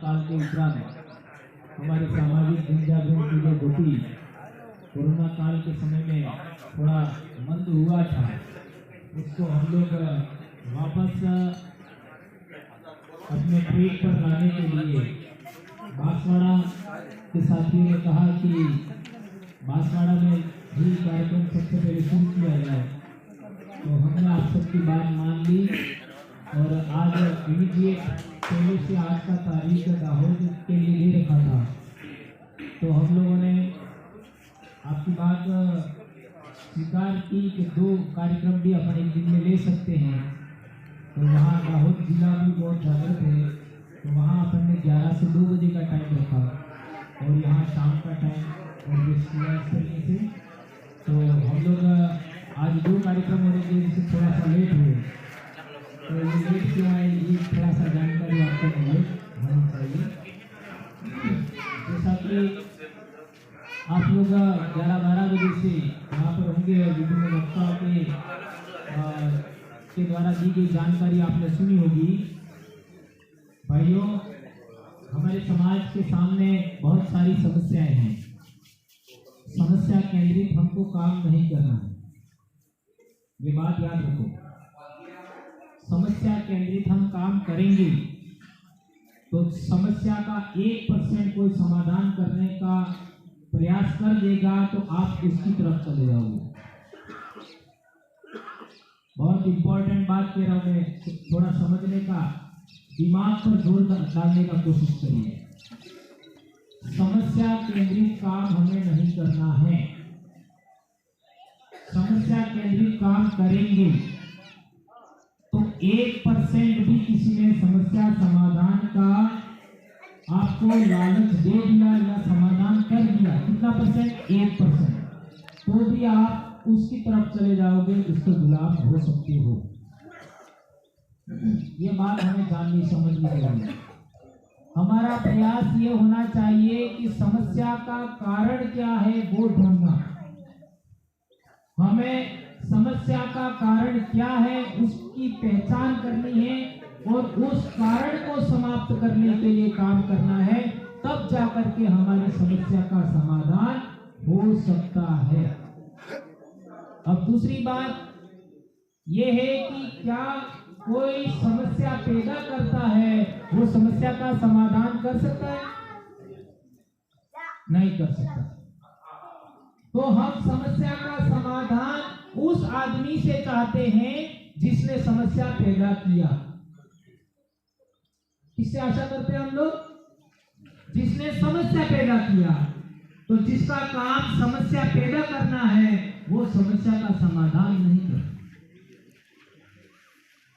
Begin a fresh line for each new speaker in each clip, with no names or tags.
काल के उपरांत हमारी सामाजिक जनजागरण की जो गति कोरोना काल के समय में थोड़ा मंद हुआ था, उसको हम लोग वापस अपने ट्रैक पर लाने के लिए बांसवाड़ा के साथियों ने कहा कि बांसवाड़ा में भी कार्यक्रम सबसे पहले शुरू किया जाए, तो हमने आप सबकी बात मान ली और आज इमीडिएट पहले से आज का तारीख दाहोद के लिए ले रखा था। तो हम लोगों ने आपकी बात स्वीकार की कि 2 कार्यक्रम भी अपन एक दिन में ले सकते हैं। तो वहाँ दाहोद जिला भी बहुत जागृत है, तो वहाँ अपन ने 11 से 2 बजे का टाइम रखा और यहाँ शाम का टाइम एडजस्ट किया इस तरीके से। तो हम लोग आज 2 कार्यक्रम होने के लिए थोड़ा सा लेट हुए, तो ये लेट क्यों आए, ये थोड़ा सा जानकारी आपको मिले होनी चाहिए। जैसा कि आप लोग 11-12 बजे से यहाँ पर होंगे और विभिन्न वक्ताओं के द्वारा दी गई जानकारी आपने सुनी होगी। भाइयों, हमारे समाज के सामने बहुत सारी समस्याएं हैं। समस्या केंद्रित हमको काम नहीं करना है, ये बात याद रखो। समस्या केंद्रित हम काम करेंगे तो समस्या का 1% कोई समाधान करने का प्रयास कर देगा तो आप उसकी तरफ चले जाओगे। बहुत इंपॉर्टेंट बात कह रहा हूं मैं, थोड़ा समझने का, दिमाग पर जोर डालने का कोशिश करिए। समस्या केंद्रित काम हमें नहीं करना है। समस्या केंद्रित काम करेंगे तो 1% भी किसी ने समस्या समाधान का आपको लालच दे दिया या समाधान कर दिया, कितना परसेंट? 1%, तो भी आप उसकी तरफ चले जाओगे, उसके गुलाम हो सकते हो। ये बात हमें जाननी समझनी चाहिए। हमारा प्रयास ये होना चाहिए कि समस्या का कारण क्या है वो ढूंढना। हमें समस्या का कारण क्या है उसकी पहचान करनी है और उस कारण को समाप्त करने के लिए काम करना है, तब जाकर के हमारी समस्या का समाधान हो सकता है। अब दूसरी बात यह है कि क्या कोई समस्या पैदा करता है वो समस्या का समाधान कर सकता है? नहीं कर सकता। तो हम समस्या का समाधान उस आदमी से चाहते हैं जिसने समस्या पैदा किया। किससे आशा करते हैं हम लोग? जिसने समस्या पैदा किया। तो जिसका काम समस्या पैदा करना है वो समस्या का समाधान नहीं करता।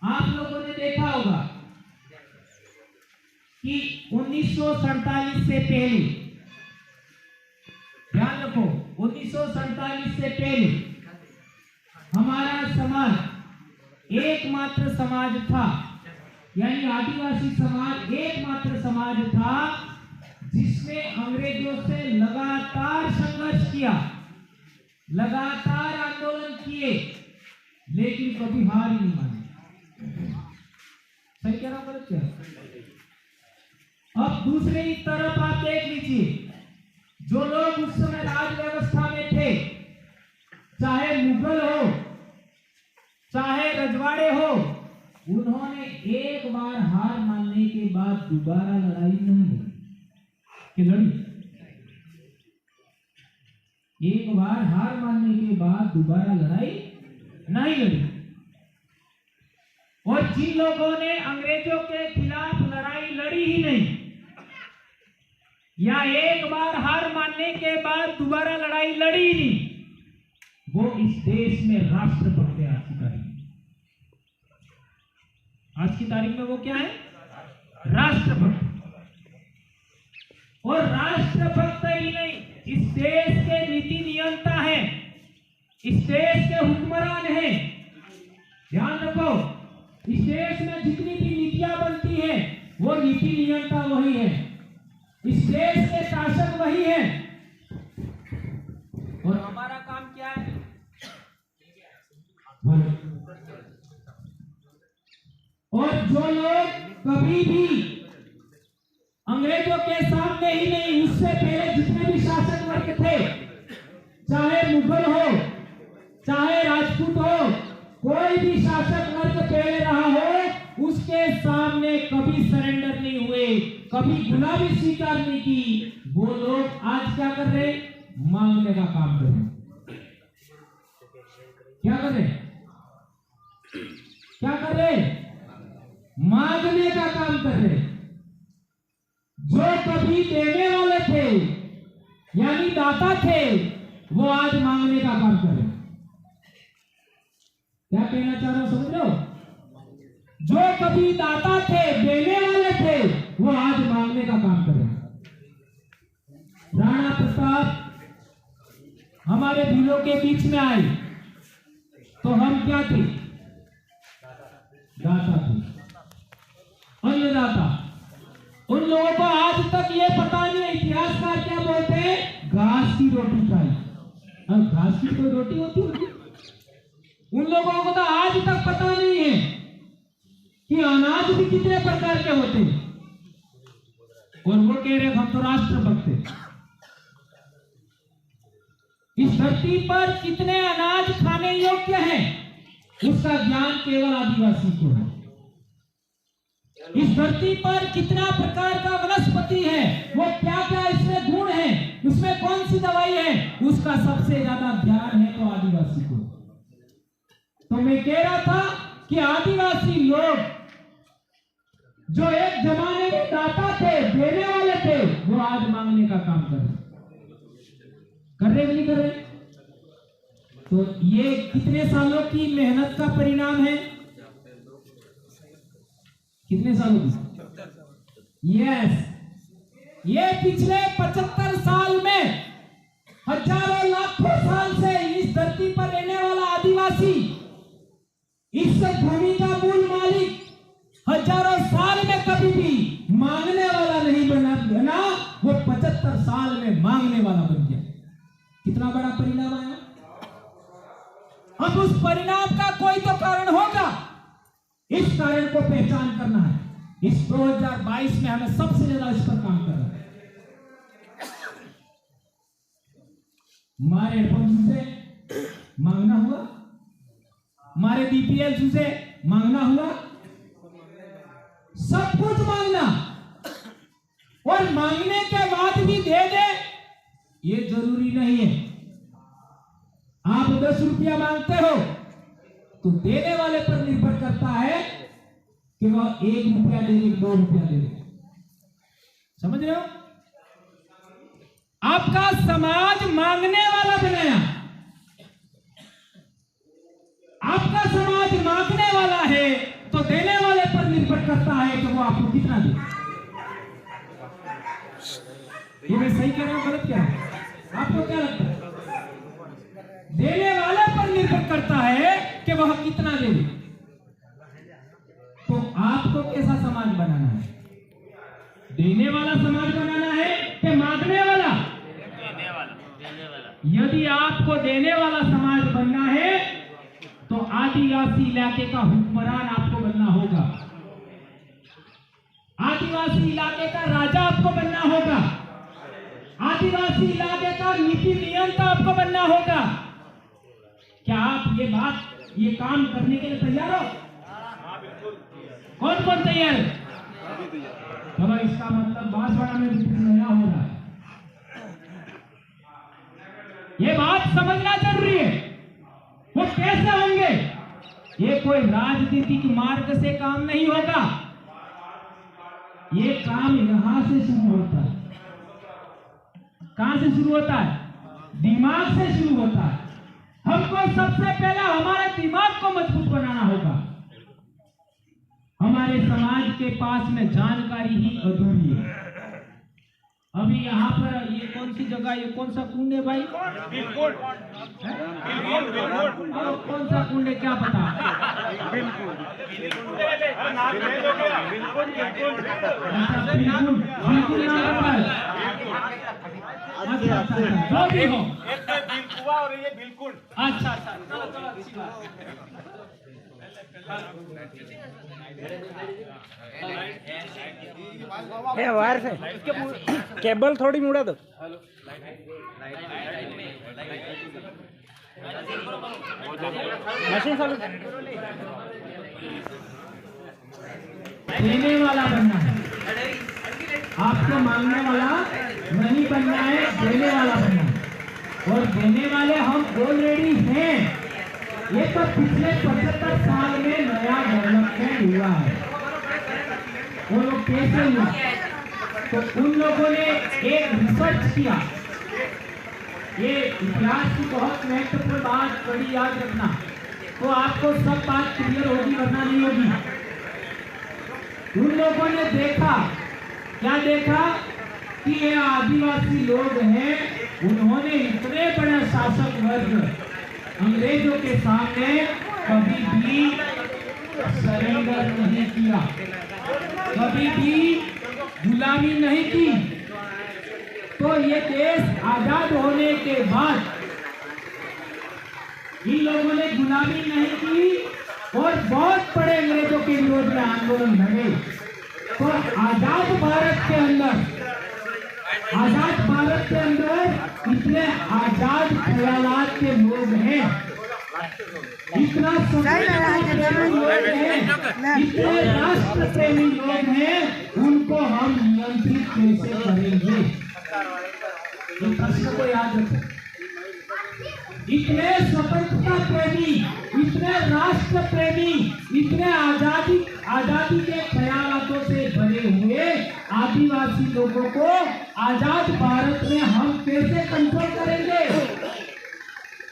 आप लोगों ने देखा होगा कि 1947 से पहले, ध्यान रखो, 1947 से पहले हमारा समाज एकमात्र समाज था, यानी आदिवासी समाज एकमात्र समाज था जिसने अंग्रेजों से लगातार संघर्ष किया, लगातार आंदोलन किए, लेकिन कभी हार ही नहीं मानी। सही कह रहा हूं गलत क्या? अब दूसरे ही तरफ आप देख लीजिए, जो लोग उस समय राज व्यवस्था में थे, चाहे मुगल हो चाहे रजवाड़े हो, उन्होंने एक बार हार मानने के बाद दोबारा लड़ाई नहीं लड़ी। कि लड़ी? एक बार हार मानने के बाद दोबारा लड़ाई नहीं लड़ी। और जिन लोगों ने अंग्रेजों के खिलाफ लड़ाई लड़ी ही नहीं, या एक बार हार मानने के बाद दोबारा लड़ाई लड़ी ही नहीं, वो इस देश में राष्ट्रभक्त है। आज की तारीख में वो क्या है? राष्ट्रभक्त। और राष्ट्रभक्त ही नहीं, इस देश के नीति नियंता है, इस देश के हुक्मरान है। ध्यान रखो, इस देश में जितनी भी नीतियां बनती है वो नीति नियंता वही है, इस देश के शासक वही है। और हमारा काम क्या है? और जो लोग कभी भी अंग्रेजों के सामने ही नहीं, उससे पहले जितने भी शासक वर्ग थे, चाहे मुगल हो चाहे राजपूत हो, कोई भी शासक वर्ग पहले रहा हो, उसके सामने कभी सरेंडर नहीं हुए, कभी गुलामी स्वीकार नहीं की। वो लोग आज क्या कर रहे? मांगने का काम कर रहे। क्या कर रहे? क्या कर रहे? मांगने का काम कर रहे। जो कभी देने वाले थे यानी दाता थे, वो आज मांगने का काम कर रहे। क्या कहना चाह रहा हूं, समझ लो? जो कभी दाता थे, देने वाले थे, वो आज मांगने का काम कर रहे हैं। राणा प्रताप हमारे भीलों के बीच में आए तो हम क्या थे? दाता थे, अन्नदाता। उन लोगों को आज तक ये पता नहीं, इतिहासकार क्या बोलते हैं? घास की रोटी खाई। अब घास की कोई रोटी होती है? उन लोगों को तो आज तक पता नहीं है कि अनाज भी कितने प्रकार के होते हैं। और वो कह रहे हम तो राष्ट्रभक्त हैं। इस धरती पर कितने अनाज खाने योग्य हैं, उसका ज्ञान केवल आदिवासी को है। इस धरती पर कितना प्रकार का वनस्पति है, वो क्या क्या इसमें गुण है, उसमें कौन सी दवाई है, उसका सबसे ज्यादा ज्ञान है तो आदिवासी को। तो मैं कह रहा था कि आदिवासी लोग जो एक जमाने में दाता थे, देने वाले थे, वो आज मांगने का काम कर रहे नहीं कर रहे? तो ये कितने सालों की मेहनत का परिणाम है? कितने सालों की? यस, ये पिछले 75 साल में, हजारों लाखों साल से इस धरती पर रहने वाला आदिवासी, इस भूमि का मूल मालिक, हजारों साल में कभी भी मांगने वाला नहीं बना, वो 75 साल में मांगने वाला बन गया। कितना बड़ा परिणाम आया। अब उस परिणाम का कोई तो कारण होगा, इस कारण को पहचान करना है। इस 2022 में हमें सबसे ज्यादा इस पर काम करना है। हमारे एडपम्प से मांगना हुआ, हमारे बीपीएल से मांगना हुआ, सब कुछ मांगना, और मांगने के बाद भी दे दे ये जरूरी नहीं है। आप 10 रुपया मांगते हो तो देने वाले पर निर्भर करता है कि वह 1 रुपया दे दे, 2 रुपया दे दे। समझ रहे हो? आपका समाज मांगने वाला बनाया, आपका समाज मांगने वाला है, तो देने वाले पर निर्भर करता है कि वो आपको कितना दे। ये मैं सही कह रहा हूं, गलत क्या है? आपको क्या लगता है? देने वाले पर निर्भर करता है कि वह कितना दे। तो आपको कैसा समाज बनाना है? देने वाला समाज बनाना है कि मांगने वाला? देने वाला। यदि आपको देने वाला समाज बनना है तो आदिवासी इलाके का हुक्मरान आपको बनना होगा, आदिवासी इलाके का राजा आपको बनना होगा, आदिवासी इलाके का नीति नियंता आपको बनना होगा। क्या आप ये काम करने के लिए तैयार हो? कौन कौन तैयार है? चलो, इसका मतलब बांसवाड़ा में भी नया हो रहा है। ये बात समझना जरूरी है। वो कैसे होंगे? ये कोई राजनीतिक मार्ग से काम नहीं होगा। ये काम यहां से शुरू होता है। कहां से शुरू होता है? दिमाग से शुरू होता है। हमको सबसे पहले हमारे दिमाग को मजबूत बनाना होगा। हमारे समाज के पास में जानकारी ही अधूरी है। अभी यहाँ पर ये कौन सी जगह, ये कौन सा कुंड है भाई? बिल्कुल। कौन सा कुंड है, क्या पता? बिल्कुल। अच्छा, जो भी हो, एक और ये बिल्कुल। अच्छा, चलो अच्छी बात है।
वायर से केबल थोड़ी मुड़ा दो। मशीन चालू।
देने वाला बनना है, आपको मांगने वाला नहीं बनना है, देने वाला बनना है। और देने वाले हम ऑलरेडी हैं। ये तो पिछले 75 साल में नया डेवलपमेंट हुआ है। वो लोग कैसे हुआ? तो उन लोगों ने एक रिसर्च किया। ये इतिहास की बहुत महत्वपूर्ण बात, बड़ी याद रखना, तो आपको सब बात क्लियर होगी वरना नहीं होगी। उन लोगों ने देखा, क्या देखा कि ये आदिवासी लोग हैं, उन्होंने इतने बड़े शासक वर्ग अंग्रेजों के सामने कभी भी सरेंडर नहीं किया, कभी भी गुलामी नहीं की। तो ये देश आजाद होने के बाद इन लोगों ने गुलामी नहीं की और बहुत बड़े अंग्रेजों के विरोध में आंदोलन लड़े। तो आजाद भारत के अंदर इतने आजाद ख्यालात के लोग हैं, इतना इतने राष्ट्र प्रेमी लोग हैं, उनको हम नियंत्रित कैसे करेंगे? इस प्रश्न को याद रखें। इतने स्वतंत्रता प्रेमी, इतने राष्ट्र प्रेमी, इतने आजादी के ख्यालों से भरे हुए आदिवासी लोगों को आजाद भारत में हम कैसे कंट्रोल करेंगे,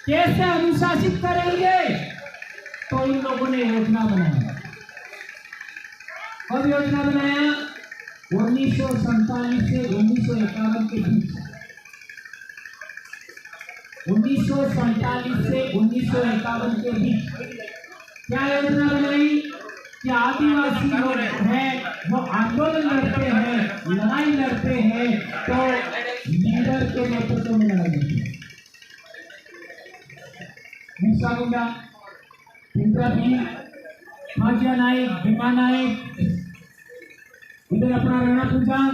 कैसे अनुशासित करेंगे? तो इन लोगों ने योजना बनाया। कब योजना बनाया? 1947 से 1951 के बीच। 1947 से 1951 के बीच क्या योजना बनाई कि आदिवासी लोग हैं वो आंदोलन लड़ते हैं, लड़ाई लड़ते हैं, तो लीडर के नेतृत्व में लड़ाई लड़ती है। बिरसा मुंडा, इंदिरा गांधी, खाजिया नाइक, भीमा नाइक, इधर अपना राणा प्रताप,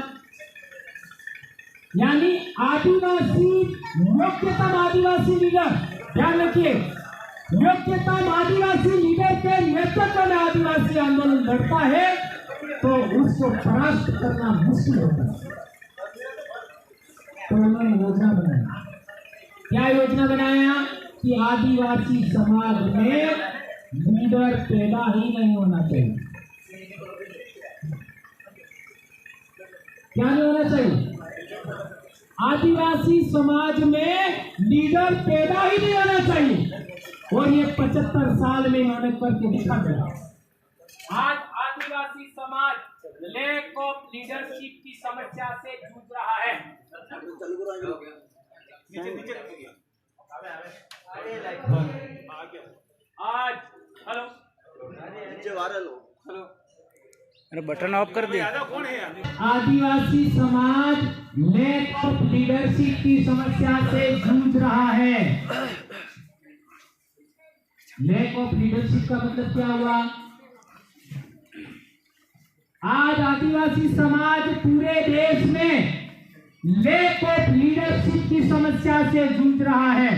यानी आदिवासी योग्यतम आदिवासी लीडर, ध्यान रखिए, योग्यतम आदिवासी लीडर के नेतृत्व में आदिवासी आंदोलन लड़ता है तो उसको परास्त करना मुश्किल होता है। तो उन्होंने योजना बनाई। क्या योजना बनाया कि आदिवासी समाज में लीडर पैदा ही नहीं होना चाहिए। क्या नहीं होना चाहिए? आदिवासी समाज में लीडर पैदा ही नहीं होना चाहिए। और ये 75 साल में इन्होंने करके दिखा दिया। आज आदिवासी समाज लैक ऑफ लीडरशिप की समस्या से जूझ रहा है। आज हेलो
अरे बटन ऑफ कर दिया।
आदिवासी समाज लैक ऑफ लीडरशिप की समस्या से जूझ रहा है। लैक ऑफ लीडरशिप का मतलब क्या हुआ? आज आदिवासी समाज पूरे देश में लैक ऑफ लीडरशिप की समस्या से जूझ रहा है।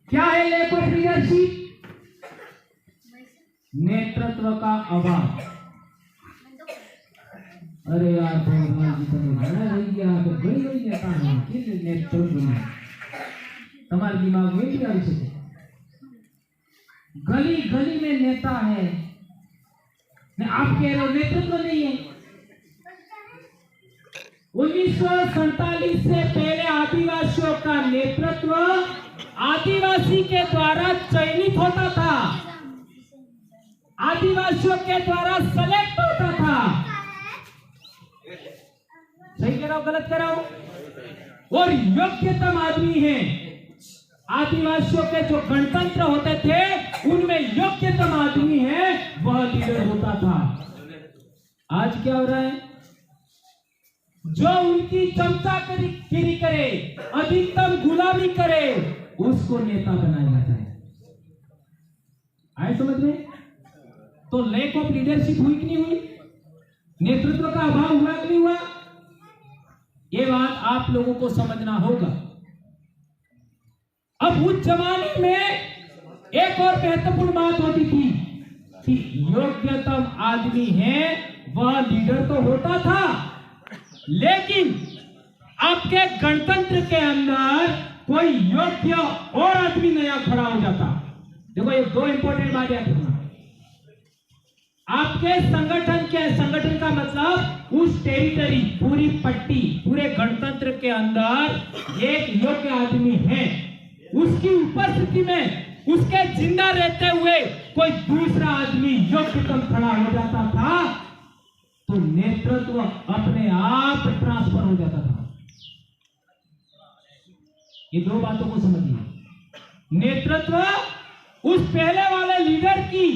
क्या है लैक ऑफ लीडरशिप? नेतृत्व का अभाव। अरे यार भगवान जी तुम्हें घड़ा रही गया तो गई गई नेता है कि नेतृत्व नहीं तुम्हारे दिमाग में भी आ सके। गली गली में नेता है, आप कह रहे हो नेतृत्व नहीं है। 1947 से पहले आदिवासियों का नेतृत्व आदिवासी के द्वारा चयनित होता था, आदिवासियों के द्वारा सेलेक्ट होता था। सही कह रहा हूं, गलत कह रहा हूं? और योग्यतम आदमी है, आदिवासियों के जो गणतंत्र होते थे उनमें योग्यतम आदमी है वह लीडर होता था। आज क्या हो रहा है? जो उनकी चमचागिरी करे, अधिकतम गुलामी करे, उसको नेता बनाया जाता है। आए समझ में? तो लैक ऑफ लीडरशिप हुई कि नहीं हुई? नेतृत्व का अभाव हुआ कि नहीं हुआ? ये बात आप लोगों को समझना होगा। अब उस जमाने में एक और महत्वपूर्ण बात होती थी कि योग्यतम आदमी है वह लीडर तो होता था, लेकिन आपके गणतंत्र के अंदर कोई योग्य और आदमी नया खड़ा हो जाता। देखो ये दो इंपॉर्टेंट बात याद रखना। आपके संगठन का मतलब उस टेरिटरी, पूरी पट्टी, पूरे गणतंत्र के अंदर एक योग्य आदमी है, उसकी उपस्थिति में उसके जिंदा रहते हुए कोई दूसरा आदमी योग्यतम खड़ा हो जाता था तो नेतृत्व अपने आप ट्रांसफर हो जाता था। ये दो बातों को समझिए। नेतृत्व उस पहले वाले लीडर की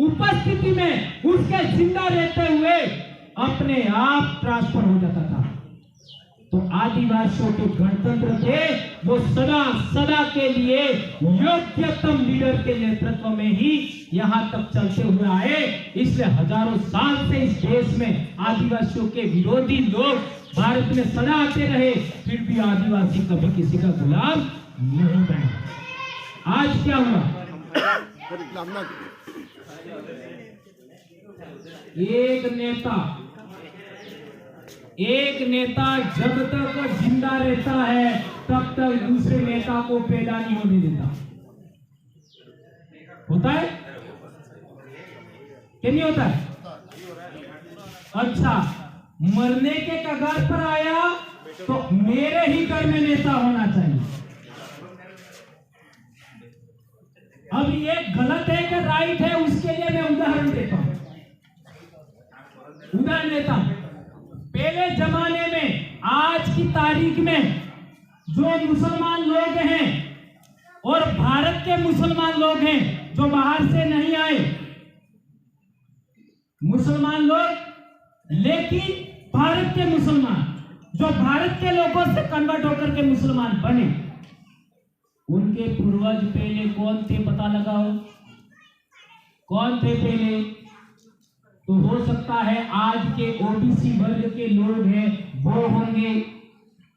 उपस्थिति में उसके जिंदा रहते हुए अपने आप ट्रांसफर हो जाता था। तो आदिवासियों के गणतंत्र थे वो सदा सदा के लिए योग्यतम लीडर के नेतृत्व में ही यहां तक चलते हुए आए। इसलिए हजारों साल से इस देश में आदिवासियों के विरोधी लोग भारत में सदा आते रहे, फिर भी आदिवासी कभी किसी का गुलाम नहीं बने। आज क्या हुआ? एक नेता जब तक जिंदा रहता है तब तक दूसरे नेता को पैदा नहीं होने देता। होता है कि नहीं होता है? अच्छा, मरने के कगार पर आया तो मेरे ही घर में नेता होना चाहिए। अब ये गलत है कि राइट है, उसके लिए मैं उदाहरण देता हूं। पहले जमाने में, आज की तारीख में जो मुसलमान लोग हैं और भारत के मुसलमान लोग हैं जो बाहर से नहीं आए, मुसलमान लोग, लेकिन भारत के मुसलमान जो भारत के लोगों से कन्वर्ट होकर के मुसलमान बने, उनके पूर्वज पहले कौन थे पता लगाओ। कौन थे पहले? तो हो सकता है आज के ओबीसी वर्ग के लोग हैं वो होंगे,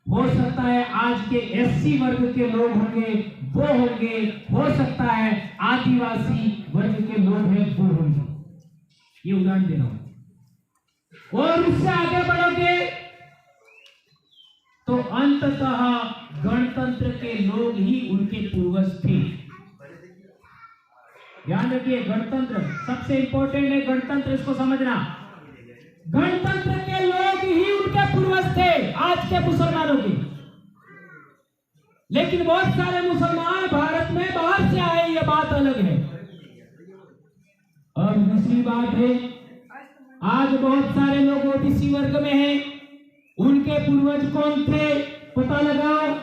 हो सकता है आज के एससी वर्ग के लोग होंगे वो होंगे, हो सकता है आदिवासी वर्ग के लोग हैं वो होंगे। ये उदाहरण दे रहा हूं। और उससे आगे बढ़ोगे तो अंततः गणतंत्र के लोग ही उनके पूर्वज थे। ध्यान रखिए, गणतंत्र सबसे इंपॉर्टेंट है। गणतंत्र, इसको समझना, गणतंत्र के लोग ही उनके पूर्वज थे आज के मुसलमानों के। लेकिन बहुत सारे मुसलमान भारत में बाहर से आए, ये बात अलग है। और दूसरी बात है, आज बहुत सारे लोग ओबीसी वर्ग में हैं, उनके पूर्वज कौन थे पता लगाओ।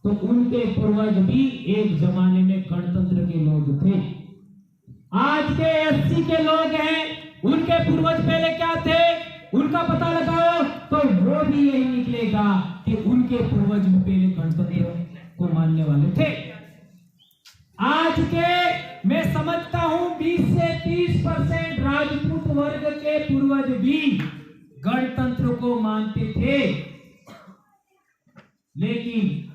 तो उनके पूर्वज भी एक जमाने में गणतंत्र के लोग थे। आज के एससी के लोग हैं, उनके पूर्वज पहले क्या थे उनका पता लगाओ तो वो भी यही निकलेगा कि उनके पूर्वज भी पहले गणतंत्र को मानने वाले थे। आज के मैं समझता हूं 20 से 30% राजपूत वर्ग के पूर्वज भी गणतंत्र को मानते थे। लेकिन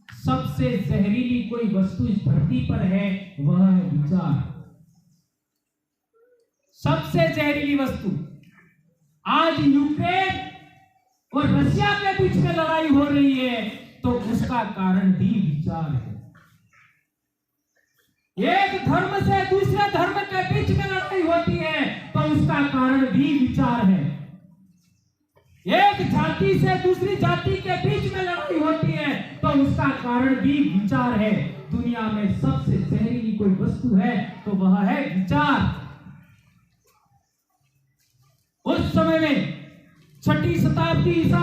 सबसे जहरीली कोई वस्तु इस धरती पर है, वह है विचार। सबसे जहरीली वस्तु। आज यूक्रेन और रशिया के बीच में लड़ाई हो रही है तो उसका कारण भी विचार है। एक धर्म से दूसरे धर्म के बीच में लड़ाई होती है तो उसका कारण भी विचार है। एक जाति से दूसरी जाति के बीच में लड़ाई होती है तो उसका कारण भी विचार है। दुनिया में सबसे जहरीली कोई वस्तु है तो वह है विचार। उस समय में 6ठी शताब्दी ईसा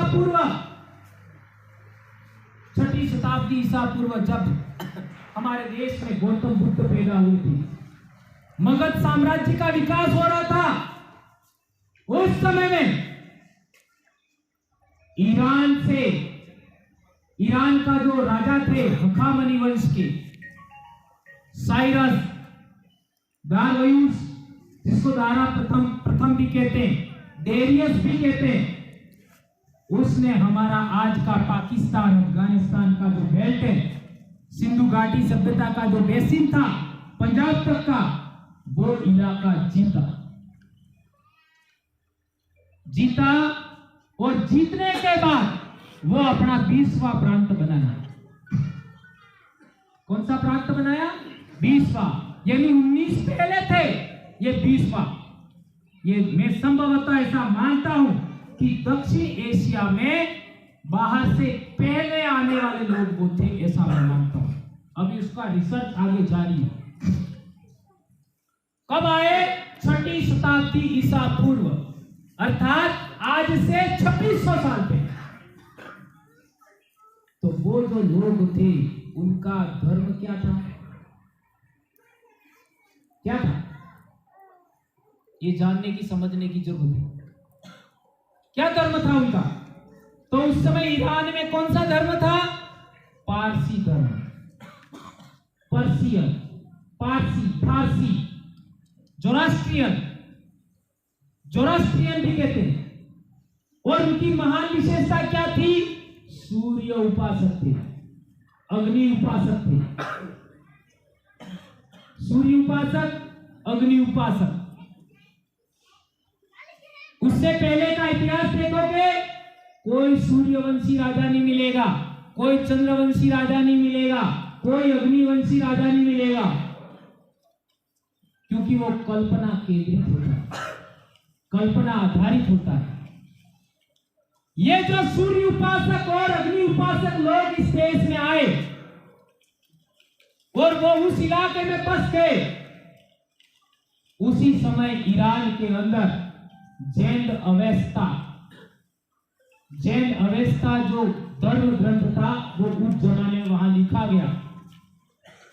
पूर्व जब हमारे देश में गौतम बुद्ध पैदा हुए थे, मगध साम्राज्य का विकास हो रहा था, उस समय में ईरान का जो राजा थे हखामनी वंश के, साइरस दारवयुस, जिसको दारा प्रथम भी कहते हैं, डेरियस भी कहते हैं, उसने हमारा आज का पाकिस्तान अफगानिस्तान का जो बेल्ट है, सिंधु घाटी सभ्यता का जो बेसिन था पंजाब तक का, वो इलाका जीता और जीतने के बाद वो अपना 20वां प्रांत बनाया। कौन सा प्रांत बनाया? 20वां, यानी 19 पहले थे, ये 20वां। ये मैं संभवतः ऐसा मानता हूं कि दक्षिण एशिया में बाहर से पहले आने वाले लोग वो थे, ऐसा मैं मानता हूं। अभी उसका रिसर्च आगे जारी है। कब आए? 6वीं शताब्दी ईसा पूर्व, अर्थात आज से 2600 साल पहले। तो वो जो लोग थे उनका धर्म क्या था? क्या था? ये जानने की समझने की जरूरत है। क्या धर्म था उनका? तो उस समय ईरान में कौन सा धर्म था? पारसी धर्म, पर्शियन, पारसी, फारसी, जोरास्ट्रियन भी कहते हैं। और उनकी महान विशेषता क्या थी? सूर्य उपासक थे, अग्नि उपासक थे। सूर्य उपासक, अग्नि उपासक। उससे पहले का इतिहास देखोगे, कोई सूर्यवंशी राजा नहीं मिलेगा, कोई चंद्रवंशी राजा नहीं मिलेगा, कोई अग्निवंशी राजा नहीं मिलेगा, क्योंकि वो कल्पना केंद्रित होता है, कल्पना आधारित होता है। ये जो सूर्य उपासक और अग्नि उपासक लोग इस देश में आए और वो उस इलाके में बस गए, उसी समय ईरान के अंदर जैन अवेस्ता जो धर्म ग्रंथ था वो उस जमाने में वहां लिखा गया।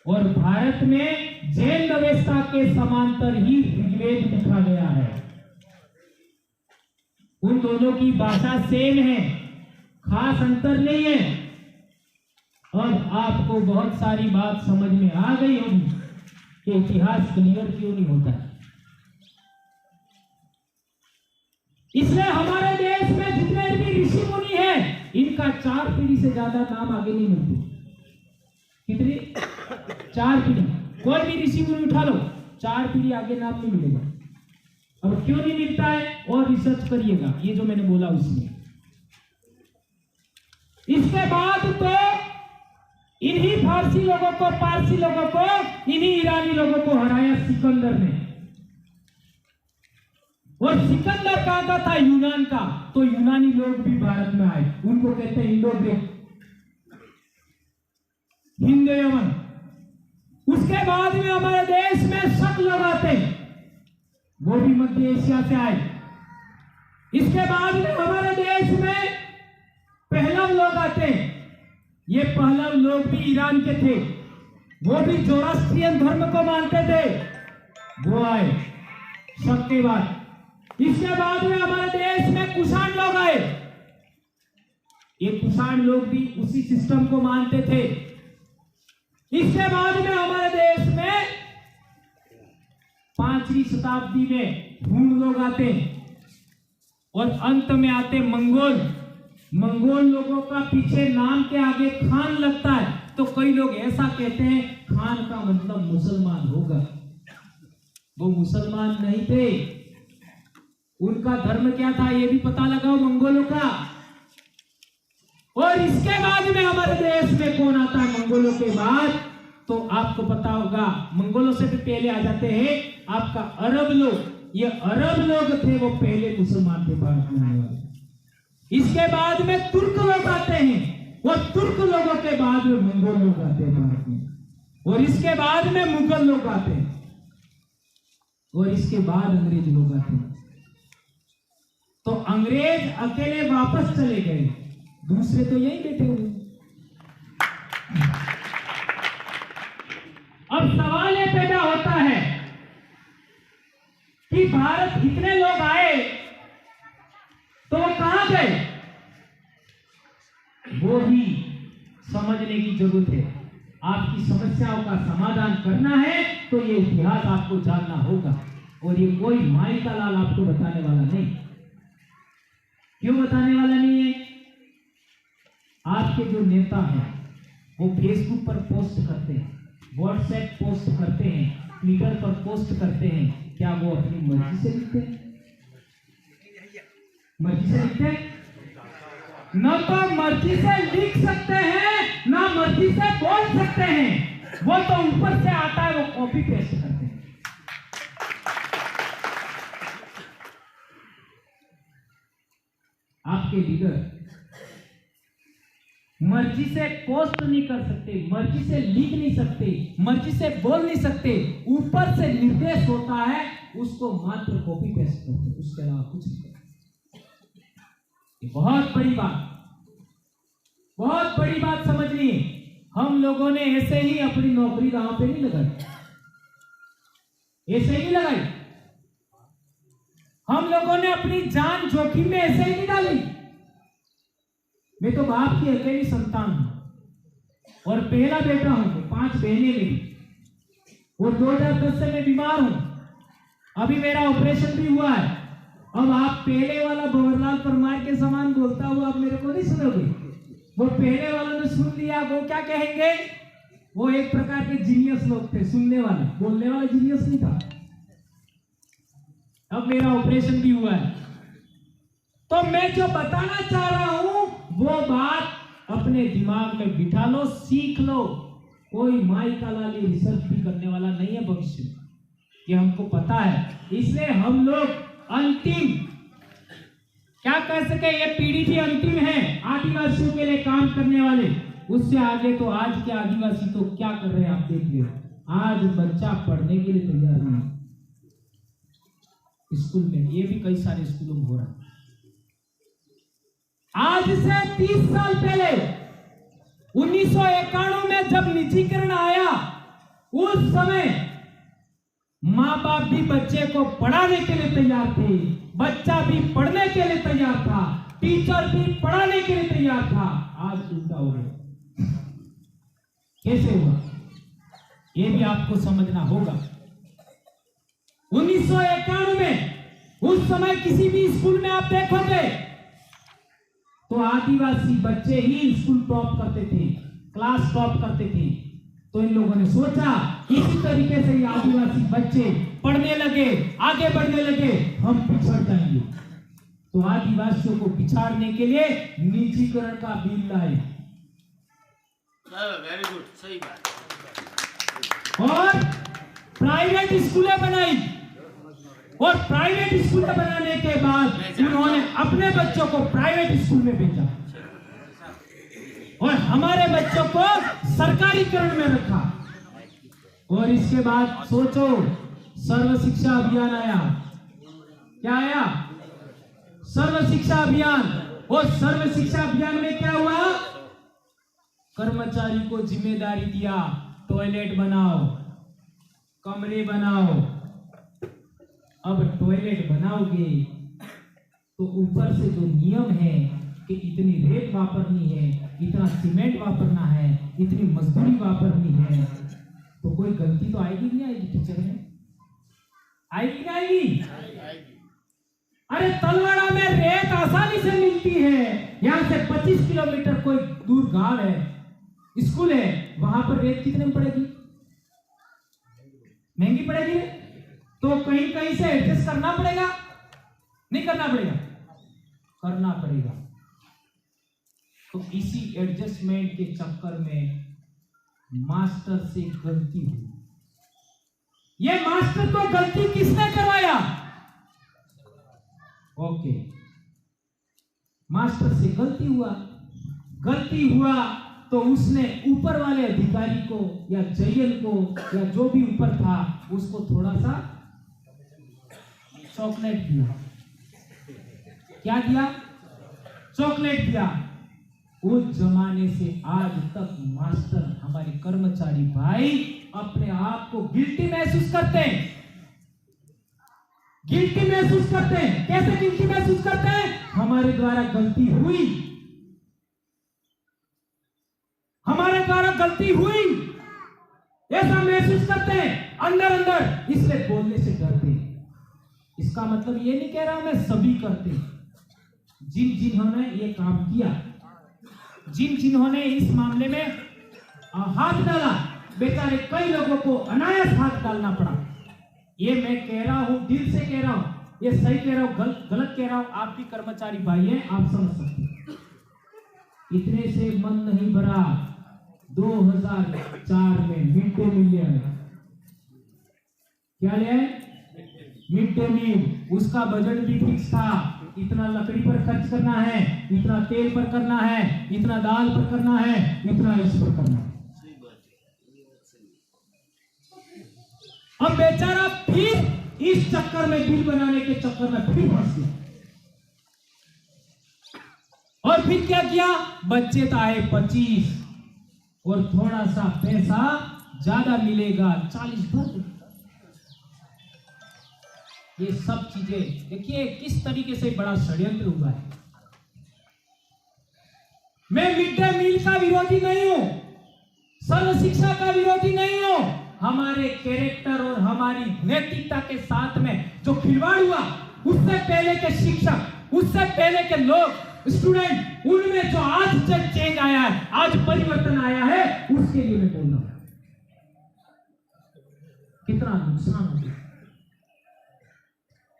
और भारत में जैन अवेस्ता के समांतर ही ऋग्वेद लिखा गया है। उन दोनों की भाषा सेम है, खास अंतर नहीं है। और आपको बहुत सारी बात समझ में आ गई होगी कि इतिहास क्लियर क्यों नहीं होता है। इसलिए हमारे देश में जितने भी ऋषि मुनि हैं, इनका 4 पीढ़ी से ज्यादा नाम आगे नहीं मिलते। कितनी? 4 पीढ़ी। कोई भी ऋषि मुनि उठा लो, 4 पीढ़ी आगे नाम नहीं मिलेगा। अब क्यों नहीं मिलता है? और रिसर्च करिएगा ये जो मैंने बोला उसमें। इसके बाद तो इन्हीं फारसी लोगों को, पारसी लोगों को, इन्हीं ईरानी लोगों को हराया सिकंदर ने। और सिकंदर कहां का था? यूनान का। तो यूनानी लोग भी भारत में आए, उनको कहते हैं इंडो ग्रीक, हिंदू यमन। उसके बाद में हमारे देश में शक लोग आते हैं, वो भी मध्य एशिया से आए। इसके बाद में हमारे देश में पहलव लोग आते हैं। ये पहलव लोग भी ईरान के थे, वो भी जोरास्ट्रियन धर्म को मानते थे, वो आए शक के बाद। इसके बाद में हमारे देश में कुषाण लोग आए। ये कुषाण लोग भी उसी सिस्टम को मानते थे। इसके बाद में हमारे देश में 5वीं शताब्दी में हूण लोग आते हैं और अंत में आते मंगोल। मंगोल लोगों का पीछे नाम के आगे खान लगता है, तो कई लोग ऐसा कहते हैं खान का मतलब मुसलमान होगा। वो मुसलमान नहीं थे। उनका धर्म क्या था ये भी पता लगाओ मंगोलों का। और इसके बाद में हमारे देश में कौन आता है मंगोलों के बाद? तो आपको पता होगा, मंगोलों से भी पहले आ जाते हैं आपका अरब लोग। ये अरब लोग थे, वो पहले मुसलमान थे भारत में आने वाले। इसके बाद में तुर्क लोग आते हैं, और तुर्क लोगों के बाद में मंगोल लोग आते हैं भारत में। और इसके बाद में मुगल लोग आते हैं, और इसके बाद अंग्रेज लोग आते हैं। तो अंग्रेज अकेले वापस चले गए, दूसरे तो यही बैठे हुए। अब सवाल ये पैदा होता है कि भारत इतने लोग आए तो वो कहां गए? वो ही समझने की जरूरत है। आपकी समस्याओं का समाधान करना है तो ये इतिहास आपको जानना होगा। और ये कोई माई का लाल आपको बताने वाला नहीं। क्यों बताने वाला नहीं है? आपके जो नेता हैं वो फेसबुक पर पोस्ट करते हैं, व्हाट्सएप पोस्ट करते हैं, ट्विटर पर पोस्ट करते हैं, क्या वो अपनी मर्जी से लिखते हैं? मर्जी से लिखते हैं? न तो मर्जी से लिख सकते हैं, ना मर्जी से बोल सकते हैं। वो तो ऊपर से आता है, वो कॉपी पेस्ट करते हैं। आपके लीडर मर्जी से पोस्ट नहीं कर सकते, मर्जी से लिख नहीं सकते, मर्जी से बोल नहीं सकते। ऊपर से निर्देश होता है, उसको मात्र कॉपी पेस्ट करते, उसके अलावा कुछ नहीं करते। ये बहुत बड़ी बात समझनी है। हम लोगों ने ऐसे ही अपनी नौकरी दांव पे नहीं लगाई, ऐसे ही नहीं लगाई। हम लोगों ने अपनी जान जोखिम में ऐसे ही नहीं डाली। मैं तो बाप की अकेली संतान हूं और पहला बेटा हूं, 5 बहनें मेरी, और 2010 से मैं बीमार हूं। अभी मेरा ऑपरेशन भी हुआ है। अब आप पहले वाला भंवरलाल परमार के समान बोलता हुआ आप मेरे को नहीं सुनोगे। वो पहले वालों ने सुन लिया, वो क्या कहेंगे? वो एक प्रकार के जीनियस लोग थे, सुनने वाले, बोलने वाला जीनियस नहीं था। अब मेरा ऑपरेशन भी हुआ है, तो मैं जो बताना चाह रहा हूं वो बात अपने दिमाग में बिठा लो, सीख लो। कोई माई का लाल रिसर्च भी करने वाला नहीं है भविष्य में, ये हमको पता है। इसलिए हम लोग अंतिम क्या कह सके, ये पीढ़ी भी अंतिम है आदिवासियों के लिए काम करने वाले। उससे आगे तो आज के आदिवासी तो क्या कर रहे हैं आप देख लो। आज बच्चा पढ़ने के लिए तैयार नहीं स्कूल में, ये भी कई सारे स्कूलों में हो रहा है। आज से 30 साल पहले 1991 में जब निजीकरण आया, उस समय माँ बाप भी बच्चे को पढ़ाने के लिए तैयार थे, बच्चा भी पढ़ने के लिए तैयार था, टीचर भी पढ़ाने के लिए तैयार था। आज उल्टा हो गया। कैसे हुआ ये भी आपको समझना होगा। 1991 में उस समय किसी भी स्कूल में आप देखोगे तो आदिवासी बच्चे ही स्कूल टॉप करते थे, क्लास टॉप करते थे। तो इन लोगों ने सोचा इसी तरीके से आदिवासी बच्चे पढ़ने लगे, आगे बढ़ने लगे, हम पिछड़ जाएंगे। तो आदिवासियों को पिछाड़ने के लिए निजीकरण का बिल लाए।
वेरी गुड, सही बात।
और प्राइवेट स्कूलें बनाई, और प्राइवेट स्कूल बनाने के बाद उन्होंने अपने बच्चों को प्राइवेट स्कूल में भेजा और हमारे बच्चों को सरकारीकरण में रखा। और इसके बाद सोचो, सर्व शिक्षा अभियान आया। क्या आया? सर्व शिक्षा अभियान। और सर्व शिक्षा अभियान में क्या हुआ? कर्मचारी को जिम्मेदारी दिया, टॉयलेट बनाओ, कमरे बनाओ। अब टॉयलेट बनाओगे तो ऊपर से जो नियम है कि इतनी रेत वापरनी है, इतना सीमेंट वापरना है, इतनी मजदूरी वापरनी है, तो कोई गलती तो आएगी नहीं आएगी टीचर में? आएगी नहीं आएगी? अरे तलवाड़ा में रेत आसानी से मिलती है। यहाँ से 25 किलोमीटर कोई दूर गांव है, स्कूल है, वहां पर रेत कितने में पड़ेगी? महंगी पड़ेगी। तो कहीं कहीं से एडजस्ट करना पड़ेगा, नहीं करना पड़ेगा? करना पड़ेगा। तो इसी एडजस्टमेंट के चक्कर में मास्टर से गलती हुई। ये मास्टर को गलती किसने करवाया? ओके, मास्टर से गलती हुआ तो उसने ऊपर वाले अधिकारी को या जयन को या जो भी ऊपर था उसको थोड़ा सा चॉकलेट दिया। क्या दिया? चॉकलेट दिया। उस जमाने से आज तक मास्टर, हमारे कर्मचारी भाई अपने आप को गिल्टी महसूस करते हैं। गिल्टी महसूस करते हैं। कैसे गिल्टी महसूस करते हैं? हमारे द्वारा गलती हुई, हमारे द्वारा गलती हुई, ऐसा महसूस करते हैं अंदर अंदर, इसलिए बोलने से डरते हैं। इसका मतलब ये नहीं कह रहा मैं सभी करते हैं। जिन्होंने ये काम किया, जिन्होंने इस मामले में हाथ डाला, बेचारे कई लोगों को अनायास हाथ डालना पड़ा। ये मैं कह रहा हूं, दिल से कह रहा हूं, ये सही कह रहा हूं, गलत कह रहा हूं, आप भी कर्मचारी भाई हैं, आप समझ सकते हैं। इतने से मन नहीं भरा। 2004 में मिड डे मील लिया है। क्या लिया है? Mid day meal. उसका बजट भी फिक्स था, इतना लकड़ी पर खर्च करना है, इतना तेल पर करना है, इतना दाल पर करना है, इतना इस पर करना है। अब बेचारा फिर इस चक्कर में, बिल बनाने के चक्कर में फिर फंस गया। और फिर क्या किया? बच्चे तो आए 25 और थोड़ा सा पैसा ज्यादा मिलेगा 40 भर। ये सब चीजें देखिए किस तरीके से बड़ा षड्यंत्र हुआ है। मैं मिड डे मील का विरोधी नहीं हूं, सर्व शिक्षा का विरोधी नहीं हूं। हमारे कैरेक्टर और हमारी नैतिकता के साथ में जो खिलवाड़ हुआ, उससे पहले के शिक्षक, उससे पहले के लोग, स्टूडेंट, उनमें जो आज चेंज आया है, आज परिवर्तन आया है, उसके लिए मैं बोल रहा हूं। कितना नुकसान हो गया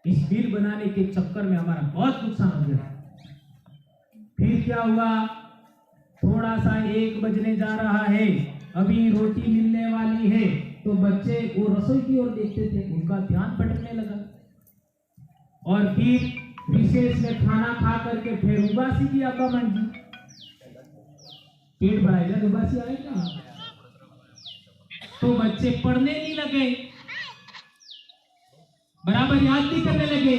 इस बिल बनाने के चक्कर में, हमारा बहुत नुकसान हो गया। फिर क्या हुआ? थोड़ा सा 1 बजने जा रहा है, अभी रोटी मिलने वाली है, तो बच्चे वो रसोई की ओर देखते थे, उनका ध्यान भटकने लगा। और फिर विशेष में खाना खा करके फिर उबासी की अब्बा मन जी, पेट भराएगा, उबासी आएगा, तो बच्चे पढ़ने नहीं लगे, बराबर याद नहीं करने लगे।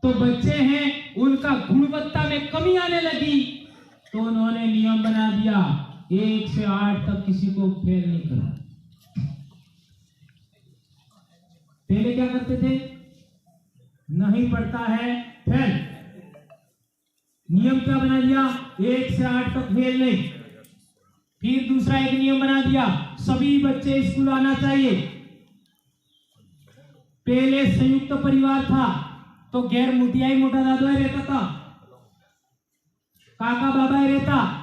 तो बच्चे हैं, उनका गुणवत्ता में कमी आने लगी, तो उन्होंने नियम बना दिया 1 से 8 तक किसी को फेल नहीं करना। पहले क्या करते थे? नहीं पढ़ता है फेल। नियम क्या बना दिया? 1 से 8 तक फेल नहीं। फिर दूसरा एक नियम बना दिया, सभी बच्चे स्कूल आना चाहिए। पहले संयुक्त परिवार था, तो गैर मुटियाई मोटा दादा रहता था, काका बाबा रहता,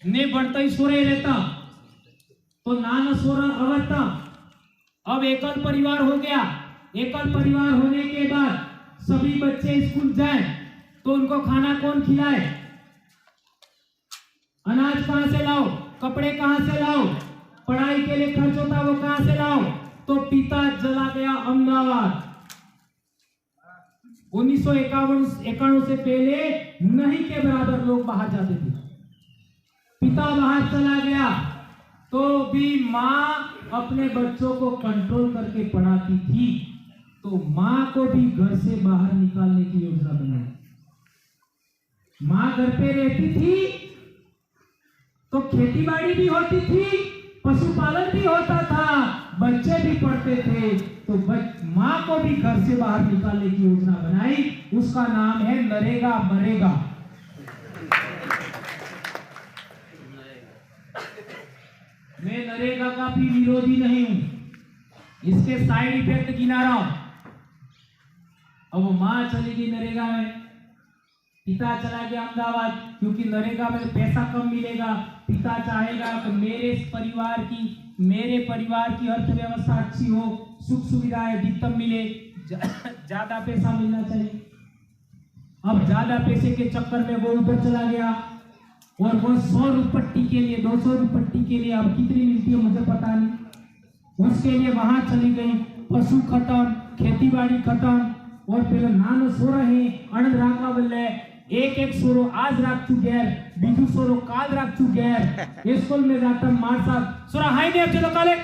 ने बढ़ता ही सोरे रहता, तो नान सोरा अवरता। अब एकल परिवार हो गया। एकल परिवार होने के बाद सभी बच्चे स्कूल जाएं, तो उनको खाना कौन खिलाए? अनाज कहां से लाओ? कपड़े कहां से लाओ? पढ़ाई के लिए खर्च होता वो कहां से लाओ? तो पिता चला गया अहमदाबाद। 1991 से पहले नहीं के बराबर लोग बाहर जाते थे। पिता बाहर चला गया तो भी माँ अपने बच्चों को कंट्रोल करके पढ़ाती थी। तो माँ को भी घर से बाहर निकालने की योजना बनाई। माँ घर पे रहती थी तो खेती-बाड़ी भी होती थी, पशुपालन भी होता था, बच्चे भी पढ़ते थे। तो माँ को भी घर से बाहर निकालने की योजना बनाई। उसका नाम है नरेगा मरेगा। मैं नरेगा का भी विरोधी नहीं हूं, इसके साइड इफेक्ट गिना रहा हूं। अब माँ चली गई नरेगा में, पिता चला गया अहमदाबाद, क्योंकि नरेगा में पैसा कम मिलेगा। पिता चाहेगा कि मेरे परिवार की अर्थव्यवस्था अच्छी हो, सुख सुविधाएं अधिकतम मिले, ज्यादा पैसा मिलना चाहिए। अब ज्यादा पैसे के चक्कर में वो उधर चला गया और वो 100 रुपट्टी के लिए, 200 रुपट्टी के लिए अब कितनी मिलती है मुझे पता नहीं, उसके लिए वहां चली गई। पशु खत्म, खेती बाड़ी खत्म, और पेलो नानो सोरा है अनंद राखा बल्ले एक सोरो आज राख चु गैर, बीजू सोरो काल राख चु गैर। स्कूल में जाता मार साहब सोरा हाई ने चलो काले